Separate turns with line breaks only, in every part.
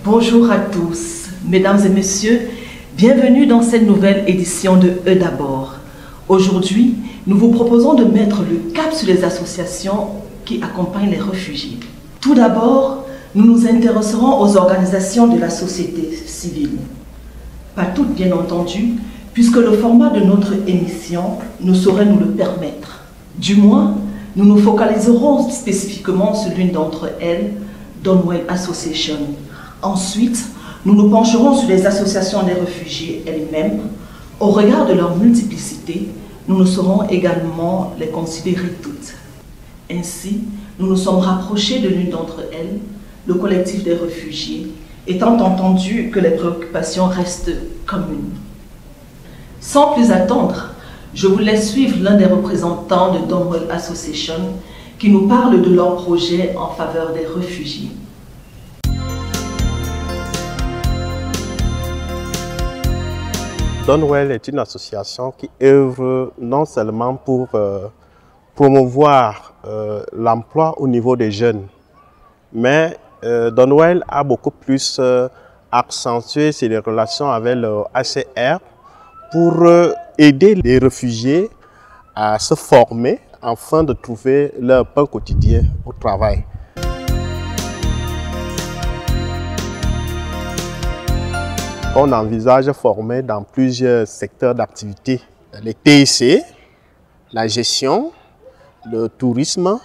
Bonjour à tous, mesdames et messieurs, bienvenue dans cette nouvelle édition de Eux d'abord. Aujourd'hui, nous vous proposons de mettre le cap sur les associations qui accompagnent les réfugiés. Tout d'abord, nous nous intéresserons aux organisations de la société civile. Pas toutes, bien entendu, puisque le format de notre émission ne saurait nous le permettre. Du moins, nous nous focaliserons spécifiquement sur l'une d'entre elles, Donwell Association. Ensuite, nous nous pencherons sur les associations des réfugiés elles-mêmes. Au regard de leur multiplicité, nous ne saurons également les considérer toutes. Ainsi, nous nous sommes rapprochés de l'une d'entre elles, le collectif des réfugiés, étant entendu que les préoccupations restent communes. Sans plus attendre, je vous laisse suivre l'un des représentants de Donwell Association qui nous parle de leur projet en faveur des réfugiés.
Donwell est une association qui œuvre non seulement pour promouvoir l'emploi au niveau des jeunes, mais Donwell a beaucoup plus accentué ses relations avec le HCR pour aider les réfugiés à se former afin de trouver leur pain quotidien au travail. On envisage de former dans plusieurs secteurs d'activité, les TIC, la gestion, le tourisme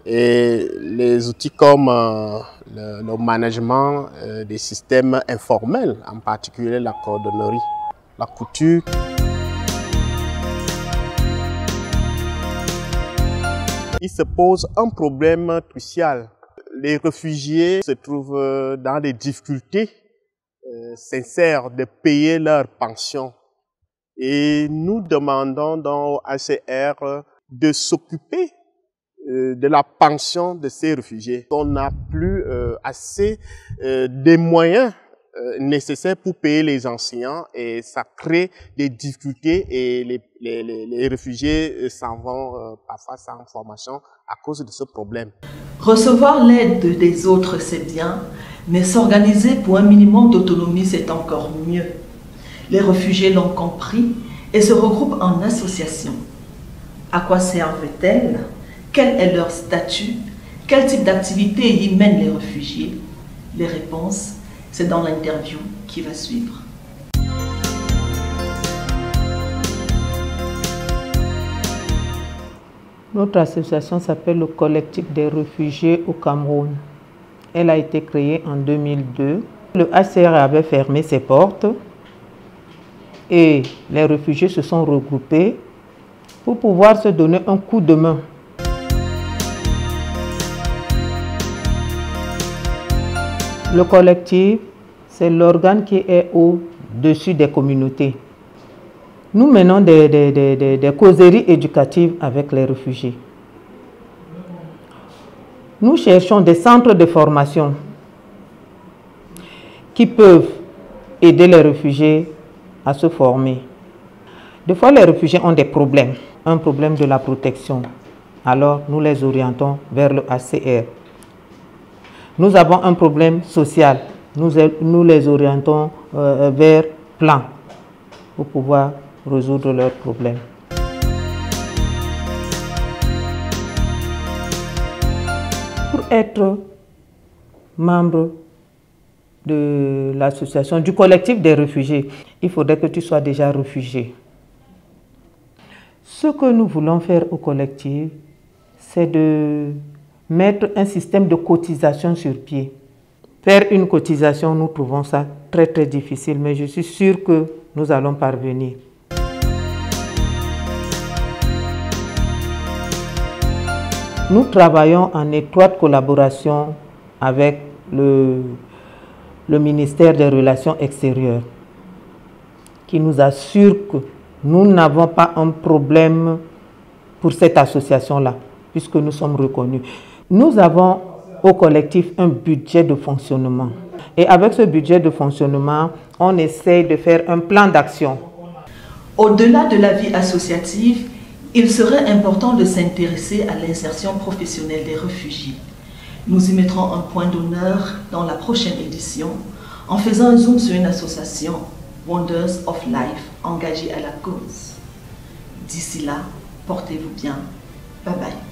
et les outils comme le management des systèmes informels, en particulier la cordonnerie, la couture. Il se pose un problème crucial. Les réfugiés se trouvent dans des difficultés sincères de payer leur pension. Et nous demandons donc au HCR de s'occuper de la pension de ces réfugiés. On n'a plus assez des moyens nécessaires pour payer les enseignants et ça crée des difficultés et les réfugiés s'en vont parfois sans formation à cause de ce problème.
Recevoir l'aide des autres, c'est bien, mais s'organiser pour un minimum d'autonomie, c'est encore mieux. Les réfugiés l'ont compris et se regroupent en associations. À quoi servent-elles? Quel est leur statut? Quel type d'activité y mènent les réfugiés? Les réponses, c'est dans l'interview qui va suivre.
Notre association s'appelle le Collectif des réfugiés au Cameroun. Elle a été créée en 2002. Le HCR avait fermé ses portes et les réfugiés se sont regroupés pour pouvoir se donner un coup de main. Le collectif, c'est l'organe qui est au-dessus des communautés. Nous menons des causeries éducatives avec les réfugiés. Nous cherchons des centres de formation qui peuvent aider les réfugiés à se former. Des fois, les réfugiés ont des problèmes, un problème de la protection. Alors, nous les orientons vers le HCR. Nous avons un problème social. Nous les orientons vers Plan pour pouvoir résoudre leurs problèmes. Pour être membre de l'association, du collectif des réfugiés, il faudrait que tu sois déjà réfugié. Ce que nous voulons faire au collectif, c'est de mettre un système de cotisation sur pied. Faire une cotisation, nous trouvons ça très très difficile, mais je suis sûre que nous allons parvenir. Nous travaillons en étroite collaboration avec le ministère des Relations extérieures qui nous assure que nous n'avons pas un problème pour cette association-là, puisque nous sommes reconnus. Nous avons au collectif un budget de fonctionnement. Et avec ce budget de fonctionnement, on essaie de faire un plan d'action.
Au-delà de la vie associative, il serait important de s'intéresser à l'insertion professionnelle des réfugiés. Nous y mettrons un point d'honneur dans la prochaine édition en faisant un zoom sur une association, Wonders of Life, engagée à la cause. D'ici là, portez-vous bien. Bye bye.